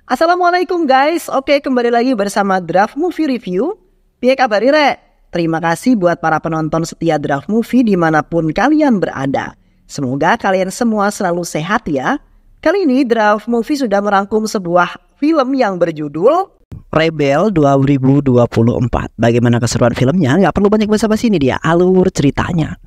Assalamualaikum guys, oke kembali lagi bersama Draft Movie Review. Piye kabar Ire? Terima kasih buat para penonton setia Draft Movie dimanapun kalian berada. Semoga kalian semua selalu sehat ya. Kali ini Draft Movie sudah merangkum sebuah film yang berjudul Rebel 2024. Bagaimana keseruan filmnya? Nggak perlu banyak basa-basi, ini dia alur ceritanya.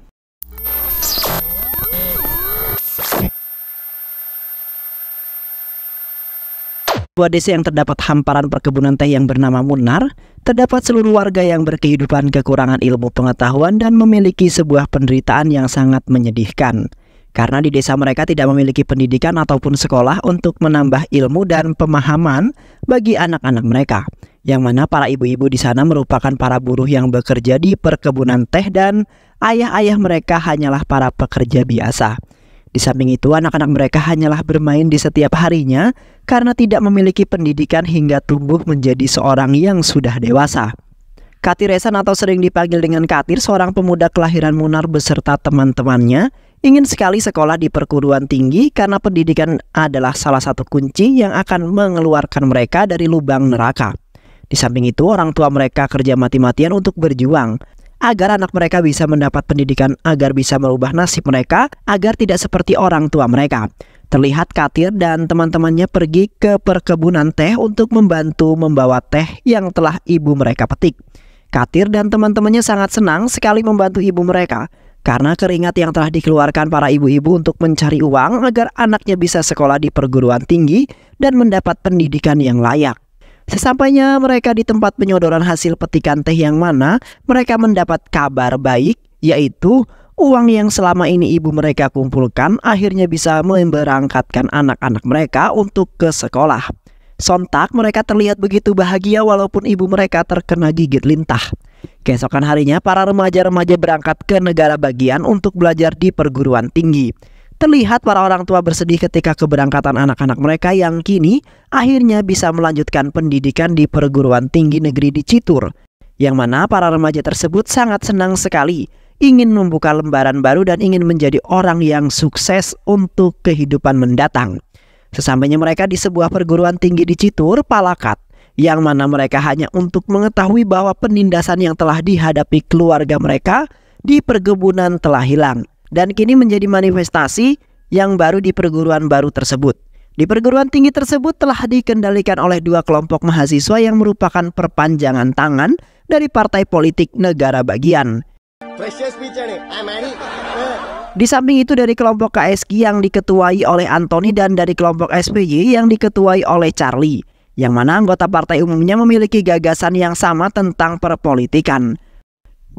Sebuah desa yang terdapat hamparan perkebunan teh yang bernama Munnar, terdapat seluruh warga yang berkehidupan kekurangan ilmu pengetahuan dan memiliki sebuah penderitaan yang sangat menyedihkan. Karena di desa mereka tidak memiliki pendidikan ataupun sekolah untuk menambah ilmu dan pemahaman bagi anak-anak mereka. Yang mana para ibu-ibu di sana merupakan para buruh yang bekerja di perkebunan teh dan ayah-ayah mereka hanyalah para pekerja biasa. Di samping itu, anak-anak mereka hanyalah bermain di setiap harinya karena tidak memiliki pendidikan hingga tumbuh menjadi seorang yang sudah dewasa. Katiresan atau sering dipanggil dengan Katir, seorang pemuda kelahiran Munnar beserta teman-temannya, ingin sekali sekolah di perguruan tinggi karena pendidikan adalah salah satu kunci yang akan mengeluarkan mereka dari lubang neraka. Di samping itu, orang tua mereka kerja mati-matian untuk berjuang agar anak mereka bisa mendapat pendidikan, agar bisa merubah nasib mereka, agar tidak seperti orang tua mereka. Terlihat Katir dan teman-temannya pergi ke perkebunan teh untuk membantu membawa teh yang telah ibu mereka petik. Katir dan teman-temannya sangat senang sekali membantu ibu mereka, karena keringat yang telah dikeluarkan para ibu-ibu untuk mencari uang agar anaknya bisa sekolah di perguruan tinggi dan mendapat pendidikan yang layak. Sesampainya mereka di tempat penyodoran hasil petikan teh yang mana mereka mendapat kabar baik, yaitu uang yang selama ini ibu mereka kumpulkan akhirnya bisa memberangkatkan anak-anak mereka untuk ke sekolah. Sontak mereka terlihat begitu bahagia walaupun ibu mereka terkena gigit lintah. Keesokan harinya para remaja-remaja berangkat ke negara bagian untuk belajar di perguruan tinggi. Terlihat para orang tua bersedih ketika keberangkatan anak-anak mereka yang kini akhirnya bisa melanjutkan pendidikan di perguruan tinggi negeri di Citur. Yang mana para remaja tersebut sangat senang sekali, ingin membuka lembaran baru dan ingin menjadi orang yang sukses untuk kehidupan mendatang. Sesampainya mereka di sebuah perguruan tinggi di Citur, Palakat, yang mana mereka hanya untuk mengetahui bahwa penindasan yang telah dihadapi keluarga mereka di perkebunan telah hilang. Dan kini menjadi manifestasi yang baru di perguruan baru tersebut. Di perguruan tinggi tersebut telah dikendalikan oleh dua kelompok mahasiswa yang merupakan perpanjangan tangan dari partai politik negara bagian. Di samping itu dari kelompok KSG yang diketuai oleh Anthony dan dari kelompok SPY yang diketuai oleh Charlie, yang mana anggota partai umumnya memiliki gagasan yang sama tentang perpolitikan.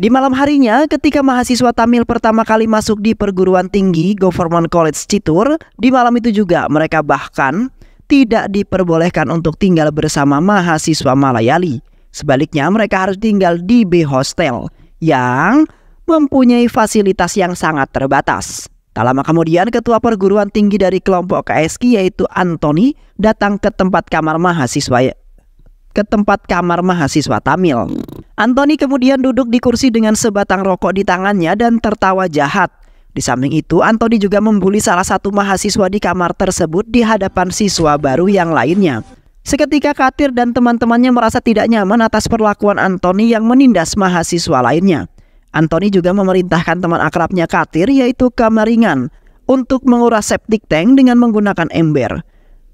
Di malam harinya, ketika mahasiswa Tamil pertama kali masuk di perguruan tinggi Government College Citur, di malam itu juga mereka bahkan tidak diperbolehkan untuk tinggal bersama mahasiswa Malayali. Sebaliknya mereka harus tinggal di B Hostel yang mempunyai fasilitas yang sangat terbatas. Tak lama kemudian ketua perguruan tinggi dari kelompok KSK yaitu Anthony datang ke tempat kamar mahasiswa Tamil. Anthony kemudian duduk di kursi dengan sebatang rokok di tangannya dan tertawa jahat. Di samping itu, Anthony juga membuli salah satu mahasiswa di kamar tersebut di hadapan siswa baru yang lainnya. Seketika Katir dan teman-temannya merasa tidak nyaman atas perlakuan Anthony yang menindas mahasiswa lainnya. Anthony juga memerintahkan teman akrabnya Katir yaitu Kamaringan untuk menguras septic tank dengan menggunakan ember.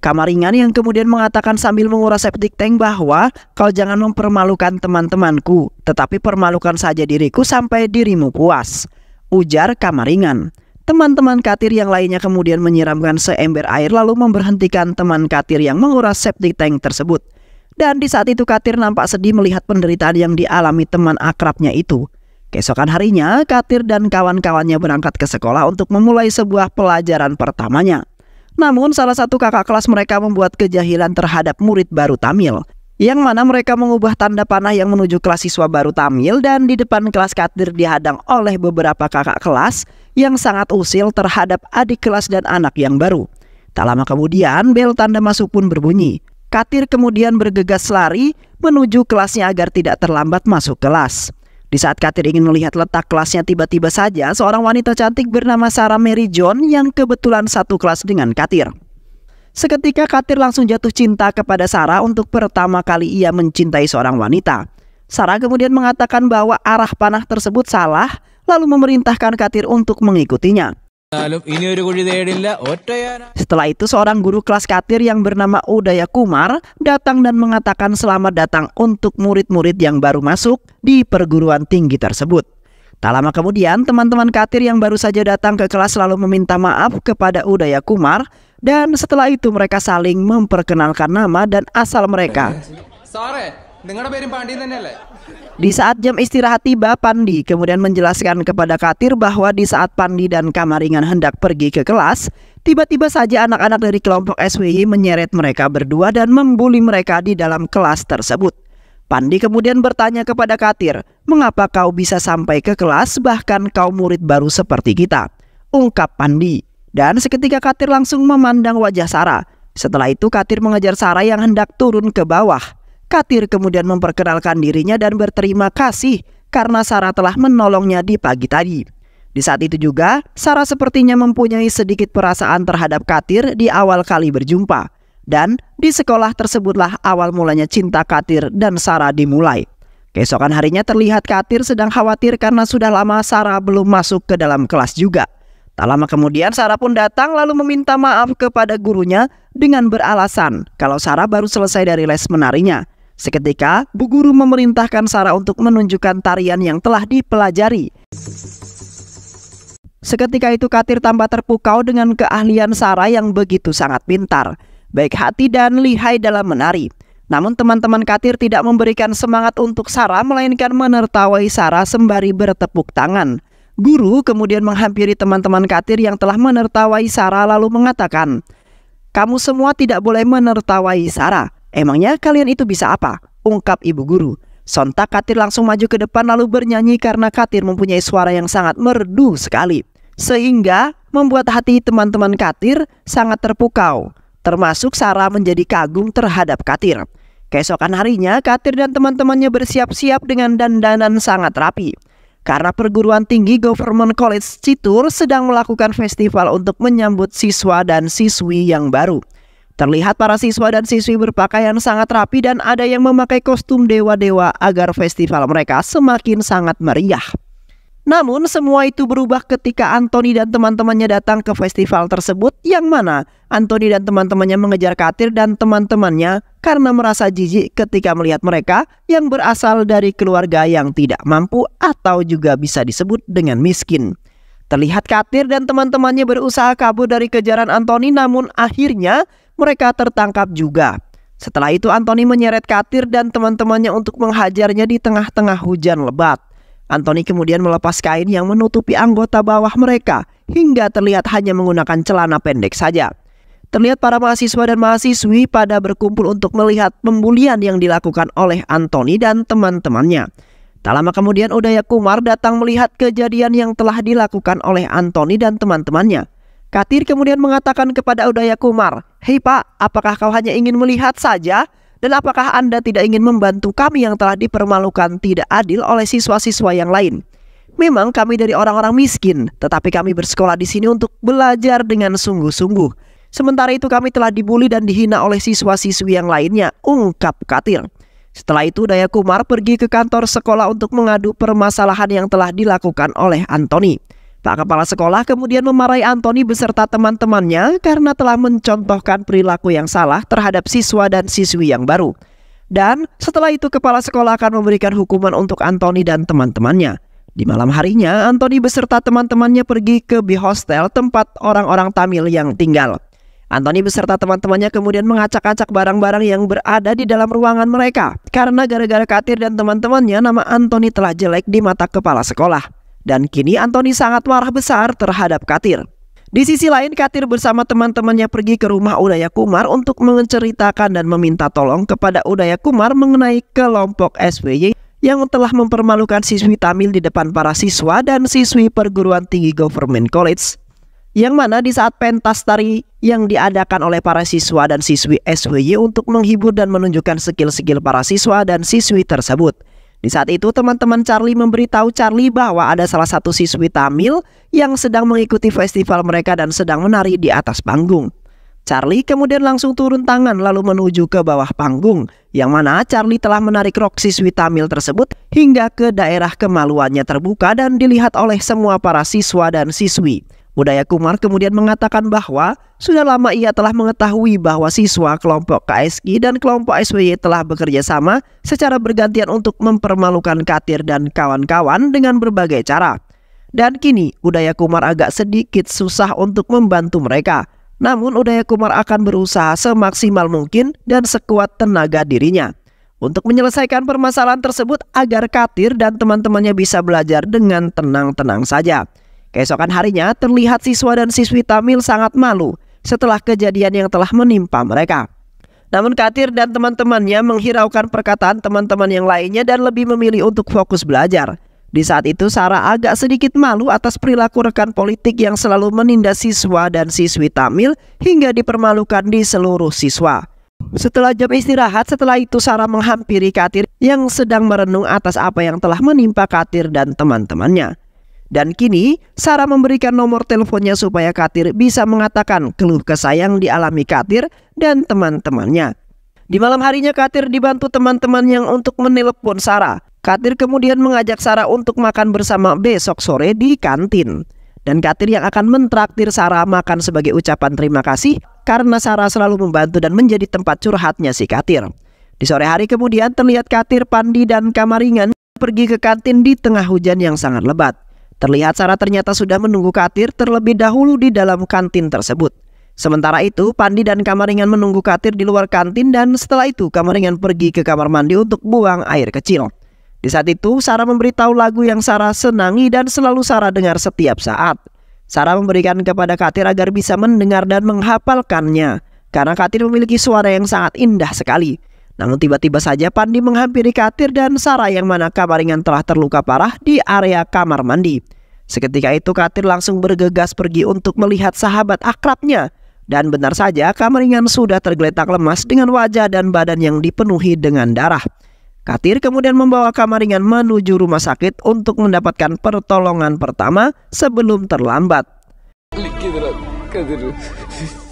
Kamaringan yang kemudian mengatakan sambil menguras septic tank bahwa kau jangan mempermalukan teman-temanku, tetapi permalukan saja diriku sampai dirimu puas, ujar Kamaringan. Teman-teman Katir yang lainnya kemudian menyiramkan seember air lalu memberhentikan teman Katir yang menguras septic tank tersebut. Dan di saat itu Katir nampak sedih melihat penderitaan yang dialami teman akrabnya itu. Keesokan harinya Katir dan kawan-kawannya berangkat ke sekolah untuk memulai sebuah pelajaran pertamanya. Namun salah satu kakak kelas mereka membuat kejahilan terhadap murid baru Tamil, yang mana mereka mengubah tanda panah yang menuju kelas siswa baru Tamil dan di depan kelas Katir dihadang oleh beberapa kakak kelas yang sangat usil terhadap adik kelas dan anak yang baru. Tak lama kemudian bel tanda masuk pun berbunyi. Katir kemudian bergegas lari menuju kelasnya agar tidak terlambat masuk kelas. Di saat Katir ingin melihat letak kelasnya, tiba-tiba saja seorang wanita cantik bernama Sarah Mary John yang kebetulan satu kelas dengan Katir. Seketika Katir langsung jatuh cinta kepada Sarah untuk pertama kali ia mencintai seorang wanita. Sarah kemudian mengatakan bahwa arah panah tersebut salah, lalu memerintahkan Katir untuk mengikutinya. Setelah itu seorang guru kelas Katir yang bernama Udaya Kumar datang dan mengatakan selamat datang untuk murid-murid yang baru masuk di perguruan tinggi tersebut. Tak lama kemudian teman-teman Katir yang baru saja datang ke kelas lalu meminta maaf kepada Udaya Kumar, dan setelah itu mereka saling memperkenalkan nama dan asal mereka. Di saat jam istirahat tiba, Pandi kemudian menjelaskan kepada Katir bahwa di saat Pandi dan Kamaringan hendak pergi ke kelas, tiba-tiba saja anak-anak dari kelompok SWY menyeret mereka berdua dan membuli mereka di dalam kelas tersebut. Pandi kemudian bertanya kepada Katir, "Mengapa kau bisa sampai ke kelas bahkan kau murid baru seperti kita?" ungkap Pandi. Dan seketika Katir langsung memandang wajah Sarah. Setelah itu Katir mengejar Sarah yang hendak turun ke bawah. Katir kemudian memperkenalkan dirinya dan berterima kasih karena Sarah telah menolongnya di pagi tadi. Di saat itu juga, Sarah sepertinya mempunyai sedikit perasaan terhadap Katir di awal kali berjumpa. Dan di sekolah tersebutlah awal mulanya cinta Katir dan Sarah dimulai. Keesokan harinya terlihat Katir sedang khawatir karena sudah lama Sarah belum masuk ke dalam kelas juga. Tak lama kemudian Sarah pun datang lalu meminta maaf kepada gurunya dengan beralasan kalau Sarah baru selesai dari les menarinya. Seketika, bu guru memerintahkan Sarah untuk menunjukkan tarian yang telah dipelajari. Seketika itu Katir tambah terpukau dengan keahlian Sarah yang begitu sangat pintar, baik hati dan lihai dalam menari. Namun teman-teman Katir tidak memberikan semangat untuk Sarah, melainkan menertawai Sarah sembari bertepuk tangan. Guru kemudian menghampiri teman-teman Katir yang telah menertawai Sarah lalu mengatakan, "Kamu semua tidak boleh menertawai Sarah. Emangnya kalian itu bisa apa?" ungkap ibu guru. Sontak Katir langsung maju ke depan lalu bernyanyi karena Katir mempunyai suara yang sangat merdu sekali, sehingga membuat hati teman-teman Katir sangat terpukau. Termasuk Sarah menjadi kagum terhadap Katir. Keesokan harinya Katir dan teman-temannya bersiap-siap dengan dandanan sangat rapi. Karena perguruan tinggi Government College Citur sedang melakukan festival untuk menyambut siswa dan siswi yang baru. Terlihat para siswa dan siswi berpakaian sangat rapi dan ada yang memakai kostum dewa-dewa agar festival mereka semakin sangat meriah. Namun semua itu berubah ketika Anthony dan teman-temannya datang ke festival tersebut, yang mana Anthony dan teman-temannya mengejar Katir dan teman-temannya karena merasa jijik ketika melihat mereka yang berasal dari keluarga yang tidak mampu atau juga bisa disebut dengan miskin. Terlihat Katir dan teman-temannya berusaha kabur dari kejaran Anthony, namun akhirnya mereka tertangkap juga. Setelah itu Anthony menyeret Katir dan teman-temannya untuk menghajarnya di tengah-tengah hujan lebat. Anthony kemudian melepas kain yang menutupi anggota bawah mereka hingga terlihat hanya menggunakan celana pendek saja. Terlihat para mahasiswa dan mahasiswi pada berkumpul untuk melihat pembulian yang dilakukan oleh Anthony dan teman-temannya. Tak lama kemudian Udaya Kumar datang melihat kejadian yang telah dilakukan oleh Anthony dan teman-temannya. Katir kemudian mengatakan kepada Udaya Kumar, "Hei Pak, apakah kau hanya ingin melihat saja? Dan apakah Anda tidak ingin membantu kami yang telah dipermalukan tidak adil oleh siswa-siswa yang lain? Memang kami dari orang-orang miskin, tetapi kami bersekolah di sini untuk belajar dengan sungguh-sungguh. Sementara itu kami telah dibully dan dihina oleh siswa-siswi yang lainnya," ungkap Katir. Setelah itu Udaya Kumar pergi ke kantor sekolah untuk mengadu permasalahan yang telah dilakukan oleh Anthony. Pak Kepala Sekolah kemudian memarahi Anthony beserta teman-temannya karena telah mencontohkan perilaku yang salah terhadap siswa dan siswi yang baru. Dan setelah itu Kepala Sekolah akan memberikan hukuman untuk Anthony dan teman-temannya. Di malam harinya Anthony beserta teman-temannya pergi ke B-Hostel, tempat orang-orang Tamil yang tinggal. Anthony beserta teman-temannya kemudian mengacak-acak barang-barang yang berada di dalam ruangan mereka. Karena gara-gara Katir dan teman-temannya, nama Anthony telah jelek di mata Kepala Sekolah. Dan kini Anthony sangat marah besar terhadap Katir. Di sisi lain, Katir bersama teman-temannya pergi ke rumah Udaya Kumar untuk menceritakan dan meminta tolong kepada Udaya Kumar mengenai kelompok SWY yang telah mempermalukan siswi Tamil di depan para siswa dan siswi perguruan tinggi Government College. Yang mana di saat pentas tari yang diadakan oleh para siswa dan siswi SWY untuk menghibur dan menunjukkan skill-skill para siswa dan siswi tersebut. Di saat itu teman-teman Charlie memberitahu Charlie bahwa ada salah satu siswi Tamil yang sedang mengikuti festival mereka dan sedang menari di atas panggung. Charlie kemudian langsung turun tangan lalu menuju ke bawah panggung, yang mana Charlie telah menarik rok siswi Tamil tersebut hingga ke daerah kemaluannya terbuka dan dilihat oleh semua para siswa dan siswi. Udaya Kumar kemudian mengatakan bahwa sudah lama ia telah mengetahui bahwa siswa kelompok KSK dan kelompok SWY telah bekerja sama secara bergantian untuk mempermalukan Katir dan kawan-kawan dengan berbagai cara. Dan kini Udaya Kumar agak sedikit susah untuk membantu mereka. Namun Udaya Kumar akan berusaha semaksimal mungkin dan sekuat tenaga dirinya untuk menyelesaikan permasalahan tersebut agar Katir dan teman-temannya bisa belajar dengan tenang-tenang saja. Keesokan harinya terlihat siswa dan siswi Tamil sangat malu setelah kejadian yang telah menimpa mereka. Namun Katir dan teman-temannya menghiraukan perkataan teman-teman yang lainnya dan lebih memilih untuk fokus belajar. Di saat itu Sarah agak sedikit malu atas perilaku rekan politik yang selalu menindas siswa dan siswi Tamil hingga dipermalukan di seluruh siswa. Setelah jam istirahat, setelah itu Sarah menghampiri Katir yang sedang merenung atas apa yang telah menimpa Katir dan teman-temannya. Dan kini Sarah memberikan nomor teleponnya supaya Katir bisa mengatakan keluh kesah yang dialami Katir dan teman-temannya. Di malam harinya Katir dibantu teman-teman yang untuk menelpon Sarah. Katir kemudian mengajak Sarah untuk makan bersama besok sore di kantin. Dan Katir yang akan mentraktir Sarah makan sebagai ucapan terima kasih karena Sarah selalu membantu dan menjadi tempat curhatnya si Katir. Di sore hari kemudian terlihat Katir, Pandi, dan Kamaringan pergi ke kantin di tengah hujan yang sangat lebat. Terlihat Sarah ternyata sudah menunggu Katir terlebih dahulu di dalam kantin tersebut. Sementara itu Pandi dan Kamaringan menunggu Katir di luar kantin dan setelah itu Kamaringan pergi ke kamar mandi untuk buang air kecil. Di saat itu Sarah memberitahu lagu yang Sarah senangi dan selalu Sarah dengar setiap saat. Sarah memberikan kepada Katir agar bisa mendengar dan menghafalkannya karena Katir memiliki suara yang sangat indah sekali. Namun tiba-tiba saja Pandi menghampiri Katir dan Sarah yang mana Kamaringan telah terluka parah di area kamar mandi. Seketika itu Katir langsung bergegas pergi untuk melihat sahabat akrabnya. Dan benar saja Kamaringan sudah tergeletak lemas dengan wajah dan badan yang dipenuhi dengan darah. Katir kemudian membawa Kamaringan menuju rumah sakit untuk mendapatkan pertolongan pertama sebelum terlambat.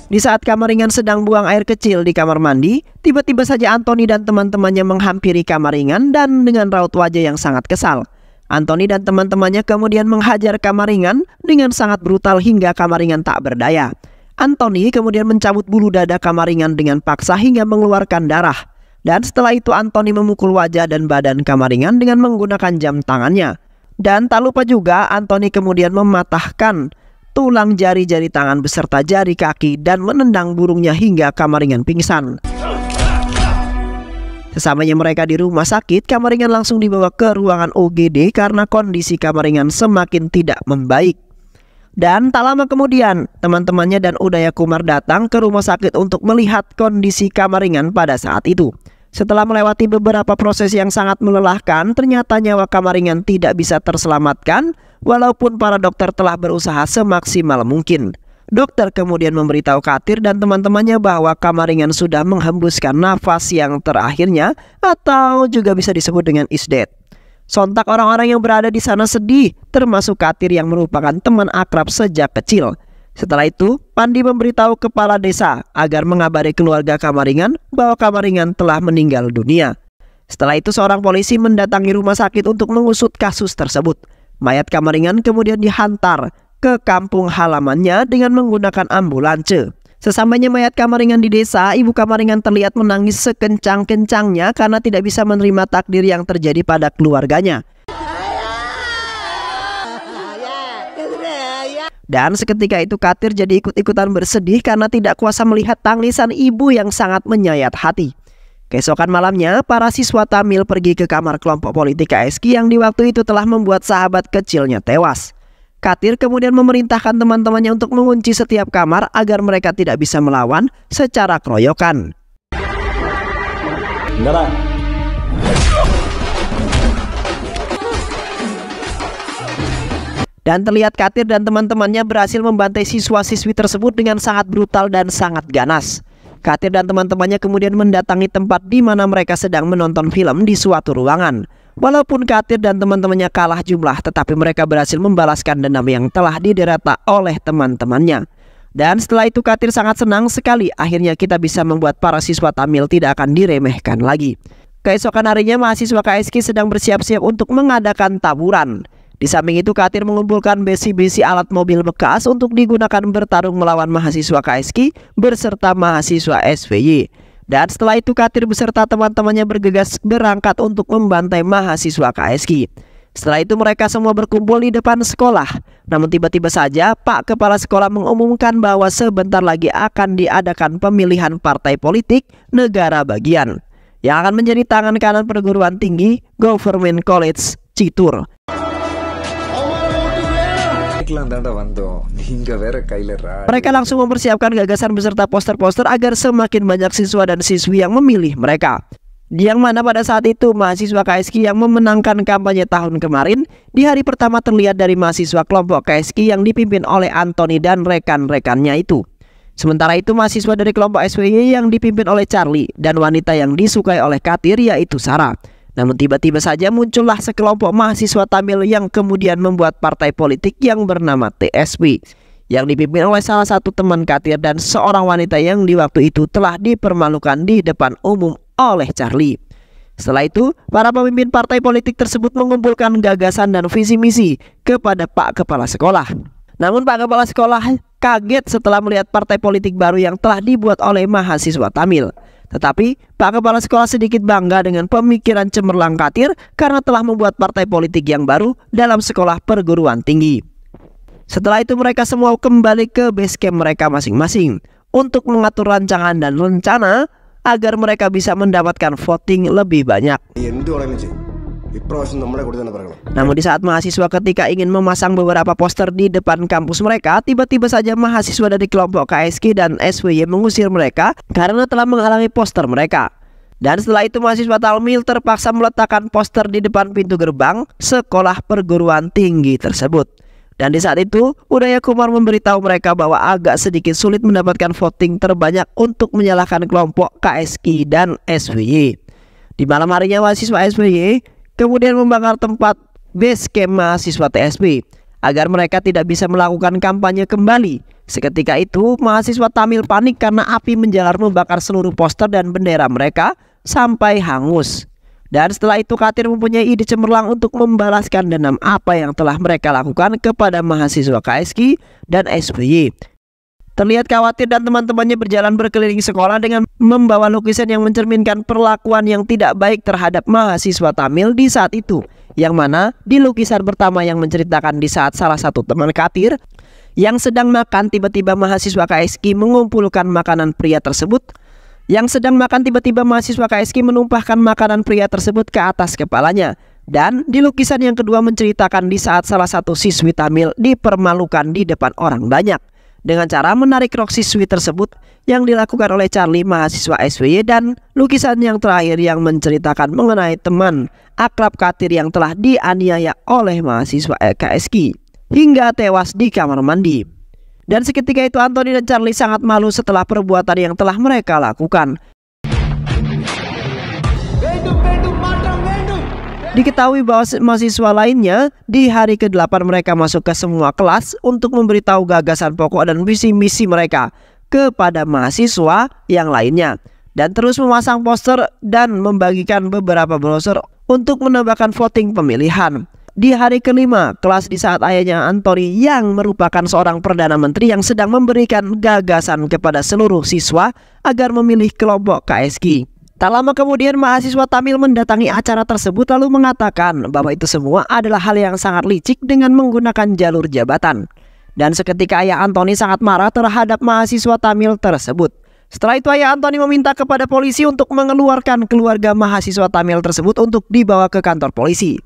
Di saat Kamaringan sedang buang air kecil di kamar mandi, tiba-tiba saja Anthony dan teman-temannya menghampiri Kamaringan dan dengan raut wajah yang sangat kesal. Anthony dan teman-temannya kemudian menghajar Kamaringan dengan sangat brutal hingga Kamaringan tak berdaya. Anthony kemudian mencabut bulu dada Kamaringan dengan paksa hingga mengeluarkan darah. Dan setelah itu Anthony memukul wajah dan badan Kamaringan dengan menggunakan jam tangannya. Dan tak lupa juga Anthony kemudian mematahkan tulang jari-jari tangan beserta jari kaki dan menendang burungnya hingga Kamaringan pingsan. Sesamanya mereka di rumah sakit, Kamaringan langsung dibawa ke ruangan OGD karena kondisi Kamaringan semakin tidak membaik. Dan tak lama kemudian teman-temannya dan Udaya Kumar datang ke rumah sakit untuk melihat kondisi Kamaringan pada saat itu. Setelah melewati beberapa proses yang sangat melelahkan, ternyata nyawa Kamaringan tidak bisa terselamatkan walaupun para dokter telah berusaha semaksimal mungkin. Dokter kemudian memberitahu Katir dan teman-temannya bahwa Kamaringan sudah menghembuskan nafas yang terakhirnya atau juga bisa disebut dengan is dead. Sontak orang-orang yang berada di sana sedih, termasuk Katir yang merupakan teman akrab sejak kecil. Setelah itu, Pandi memberitahu kepala desa agar mengabari keluarga Kamaringan bahwa Kamaringan telah meninggal dunia. Setelah itu, seorang polisi mendatangi rumah sakit untuk mengusut kasus tersebut. Mayat Kamaringan kemudian dihantar ke kampung halamannya dengan menggunakan ambulanse. Sesampainya mayat Kamaringan di desa, ibu Kamaringan terlihat menangis sekencang-kencangnya karena tidak bisa menerima takdir yang terjadi pada keluarganya. Dan seketika itu Katir jadi ikut-ikutan bersedih karena tidak kuasa melihat tangisan ibu yang sangat menyayat hati. Keesokan malamnya, para siswa Tamil pergi ke kamar kelompok politik KSK yang di waktu itu telah membuat sahabat kecilnya tewas. Katir kemudian memerintahkan teman-temannya untuk mengunci setiap kamar agar mereka tidak bisa melawan secara keroyokan. Dan terlihat Katir dan teman-temannya berhasil membantai siswa-siswi tersebut dengan sangat brutal dan sangat ganas. Katir dan teman-temannya kemudian mendatangi tempat di mana mereka sedang menonton film di suatu ruangan. Walaupun Katir dan teman-temannya kalah jumlah, tetapi mereka berhasil membalaskan dendam yang telah diderita oleh teman-temannya. Dan setelah itu Katir sangat senang sekali, akhirnya kita bisa membuat para siswa Tamil tidak akan diremehkan lagi. Keesokan harinya mahasiswa KSK sedang bersiap-siap untuk mengadakan taburan. Di samping itu Katir mengumpulkan besi-besi alat mobil bekas untuk digunakan bertarung melawan mahasiswa KSK berserta mahasiswa SVY. Dan setelah itu Katir beserta teman-temannya bergegas berangkat untuk membantai mahasiswa KSK. Setelah itu mereka semua berkumpul di depan sekolah. Namun tiba-tiba saja Pak Kepala Sekolah mengumumkan bahwa sebentar lagi akan diadakan pemilihan partai politik negara bagian yang akan menjadi tangan kanan perguruan tinggi Government College Chitur. Mereka langsung mempersiapkan gagasan beserta poster-poster agar semakin banyak siswa dan siswi yang memilih mereka. Yang mana pada saat itu mahasiswa KSK yang memenangkan kampanye tahun kemarin di hari pertama terlihat dari mahasiswa kelompok KSK yang dipimpin oleh Anthony dan rekan-rekannya itu. Sementara itu mahasiswa dari kelompok SWY yang dipimpin oleh Charlie dan wanita yang disukai oleh Katir yaitu Sarah. Namun tiba-tiba saja muncullah sekelompok mahasiswa Tamil yang kemudian membuat partai politik yang bernama TSP yang dipimpin oleh salah satu teman Katir dan seorang wanita yang di waktu itu telah dipermalukan di depan umum oleh Charlie. Setelah itu, para pemimpin partai politik tersebut mengumpulkan gagasan dan visi misi kepada Pak Kepala Sekolah. Namun Pak Kepala Sekolah kaget setelah melihat partai politik baru yang telah dibuat oleh mahasiswa Tamil. Tetapi Pak Kepala Sekolah sedikit bangga dengan pemikiran cemerlang Katir karena telah membuat partai politik yang baru dalam sekolah perguruan tinggi. Setelah itu mereka semua kembali ke base camp mereka masing-masing untuk mengatur rancangan dan rencana agar mereka bisa mendapatkan voting lebih banyak. Namun di saat mahasiswa ketika ingin memasang beberapa poster di depan kampus mereka, tiba-tiba saja mahasiswa dari kelompok KSK dan SWY mengusir mereka karena telah menghalangi poster mereka. Dan setelah itu mahasiswa Tamil terpaksa meletakkan poster di depan pintu gerbang sekolah perguruan tinggi tersebut. Dan di saat itu Udaya Kumar memberitahu mereka bahwa agak sedikit sulit mendapatkan voting terbanyak untuk menyalahkan kelompok KSK dan SWY. Di malam harinya mahasiswa SWY kemudian membakar tempat base camp mahasiswa TSP agar mereka tidak bisa melakukan kampanye kembali. Seketika itu mahasiswa Tamil panik karena api menjalar membakar seluruh poster dan bendera mereka sampai hangus. Dan setelah itu Katir mempunyai ide cemerlang untuk membalaskan dendam apa yang telah mereka lakukan kepada mahasiswa KSK dan SVY. Terlihat khawatir dan teman-temannya berjalan berkeliling sekolah dengan membawa lukisan yang mencerminkan perlakuan yang tidak baik terhadap mahasiswa Tamil di saat itu. Yang mana di lukisan pertama yang menceritakan di saat salah satu teman Katir yang sedang makan, tiba-tiba mahasiswa KSK mengumpulkan makanan pria tersebut. Yang sedang makan, tiba-tiba mahasiswa KSK menumpahkan makanan pria tersebut ke atas kepalanya. Dan di lukisan yang kedua menceritakan di saat salah satu siswi Tamil dipermalukan di depan orang banyak dengan cara menarik rok siswi tersebut yang dilakukan oleh Charlie mahasiswa SWY. Dan lukisan yang terakhir yang menceritakan mengenai teman akrab Katir yang telah dianiaya oleh mahasiswa KSK hingga tewas di kamar mandi. Dan seketika itu Anthony dan Charlie sangat malu setelah perbuatan yang telah mereka lakukan. Diketahui bahwa mahasiswa lainnya di hari ke-8 mereka masuk ke semua kelas untuk memberitahu gagasan pokok dan visi misi mereka kepada mahasiswa yang lainnya. Dan terus memasang poster dan membagikan beberapa brosur untuk menambahkan voting pemilihan. Di hari ke-5 kelas di saat ayahnya Anthony yang merupakan seorang Perdana Menteri yang sedang memberikan gagasan kepada seluruh siswa agar memilih kelompok KSK. Tak lama kemudian mahasiswa Tamil mendatangi acara tersebut lalu mengatakan bahwa itu semua adalah hal yang sangat licik dengan menggunakan jalur jabatan. Dan seketika ayah Anthony sangat marah terhadap mahasiswa Tamil tersebut. Setelah itu ayah Anthony meminta kepada polisi untuk mengeluarkan keluarga mahasiswa Tamil tersebut untuk dibawa ke kantor polisi.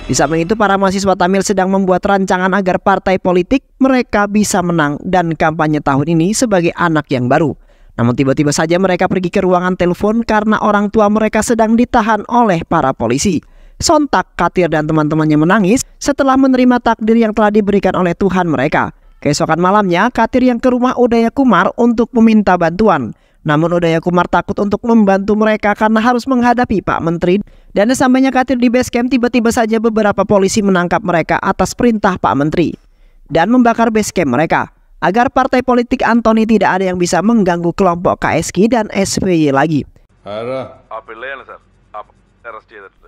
Di samping itu para mahasiswa Tamil sedang membuat rancangan agar partai politik mereka bisa menang dan kampanye tahun ini sebagai anak yang baru. Namun tiba-tiba saja mereka pergi ke ruangan telepon karena orang tua mereka sedang ditahan oleh para polisi. Sontak Katir dan teman-temannya menangis setelah menerima takdir yang telah diberikan oleh Tuhan mereka. Keesokan malamnya, Katir yang ke rumah Udaya Kumar untuk meminta bantuan. Namun Udaya Kumar takut untuk membantu mereka karena harus menghadapi Pak Menteri. Dan sesampainya Katir di base camp, tiba-tiba saja beberapa polisi menangkap mereka atas perintah Pak Menteri dan membakar base camp mereka, agar partai politik Antoni tidak ada yang bisa mengganggu kelompok KSK dan SBY lagi.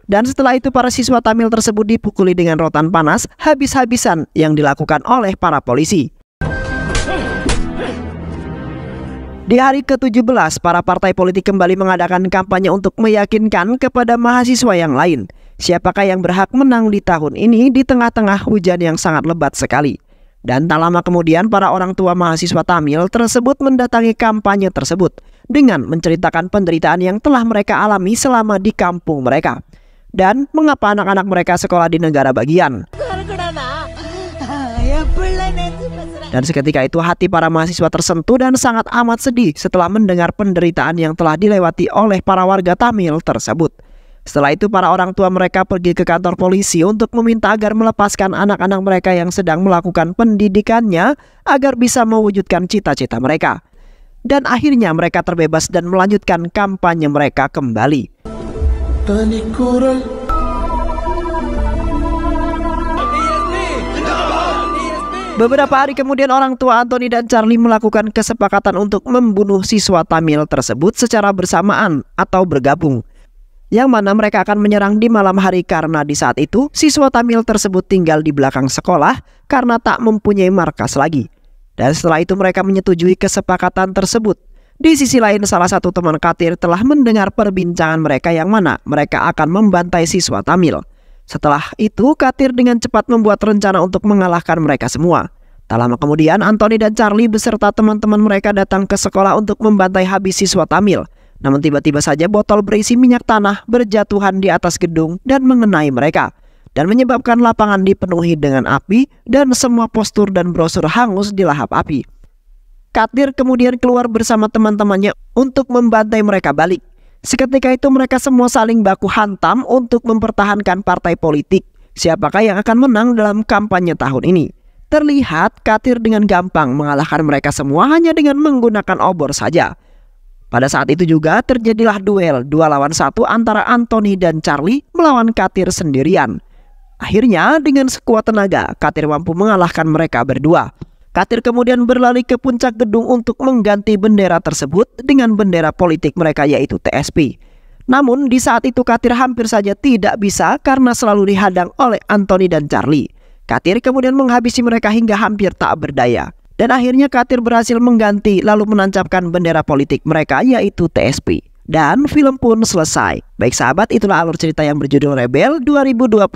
Dan setelah itu para siswa Tamil tersebut dipukuli dengan rotan panas habis-habisan yang dilakukan oleh para polisi. Di hari ke-17, para partai politik kembali mengadakan kampanye untuk meyakinkan kepada mahasiswa yang lain siapakah yang berhak menang di tahun ini di tengah-tengah hujan yang sangat lebat sekali. Dan tak lama kemudian para orang tua mahasiswa Tamil tersebut mendatangi kampanye tersebut dengan menceritakan penderitaan yang telah mereka alami selama di kampung mereka dan mengapa anak-anak mereka sekolah di negara bagian. Dan seketika itu hati para mahasiswa tersentuh dan sangat amat sedih setelah mendengar penderitaan yang telah dilewati oleh para warga Tamil tersebut. Setelah itu para orang tua mereka pergi ke kantor polisi untuk meminta agar melepaskan anak-anak mereka yang sedang melakukan pendidikannya agar bisa mewujudkan cita-cita mereka. Dan akhirnya mereka terbebas dan melanjutkan kampanye mereka kembali. Beberapa hari kemudian orang tua Antoni dan Charlie melakukan kesepakatan untuk membunuh siswa Tamil tersebut secara bersamaan atau bergabung, yang mana mereka akan menyerang di malam hari karena di saat itu siswa Tamil tersebut tinggal di belakang sekolah karena tak mempunyai markas lagi. Dan setelah itu mereka menyetujui kesepakatan tersebut. Di sisi lain salah satu teman Katir telah mendengar perbincangan mereka yang mana mereka akan membantai siswa Tamil. Setelah itu, Katir dengan cepat membuat rencana untuk mengalahkan mereka semua. Tak lama kemudian, Antoni dan Charlie beserta teman-teman mereka datang ke sekolah untuk membantai habis siswa Tamil. Namun tiba-tiba saja botol berisi minyak tanah berjatuhan di atas gedung dan mengenai mereka, dan menyebabkan lapangan dipenuhi dengan api dan semua postur dan brosur hangus di lahap api. Katir kemudian keluar bersama teman-temannya untuk membantai mereka balik. Seketika itu mereka semua saling baku hantam untuk mempertahankan partai politik siapakah yang akan menang dalam kampanye tahun ini. Terlihat Katir dengan gampang mengalahkan mereka semua hanya dengan menggunakan obor saja. Pada saat itu juga terjadilah duel 2 lawan 1 antara Antoni dan Charlie melawan Katir sendirian. Akhirnya dengan sekuat tenaga Katir mampu mengalahkan mereka berdua. Katir kemudian berlari ke puncak gedung untuk mengganti bendera tersebut dengan bendera politik mereka yaitu TSP. Namun di saat itu Katir hampir saja tidak bisa karena selalu dihadang oleh Antoni dan Charlie. Katir kemudian menghabisi mereka hingga hampir tak berdaya. Dan akhirnya Katir berhasil mengganti lalu menancapkan bendera politik mereka yaitu TSP. Dan film pun selesai. Baik sahabat, itulah alur cerita yang berjudul Rebel 2024.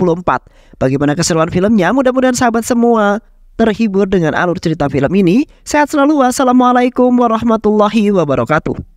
Bagaimana keseruan filmnya? Mudah-mudahan sahabat semua terhibur dengan alur cerita film ini. Sehat selalu. Wassalamualaikum warahmatullahi wabarakatuh.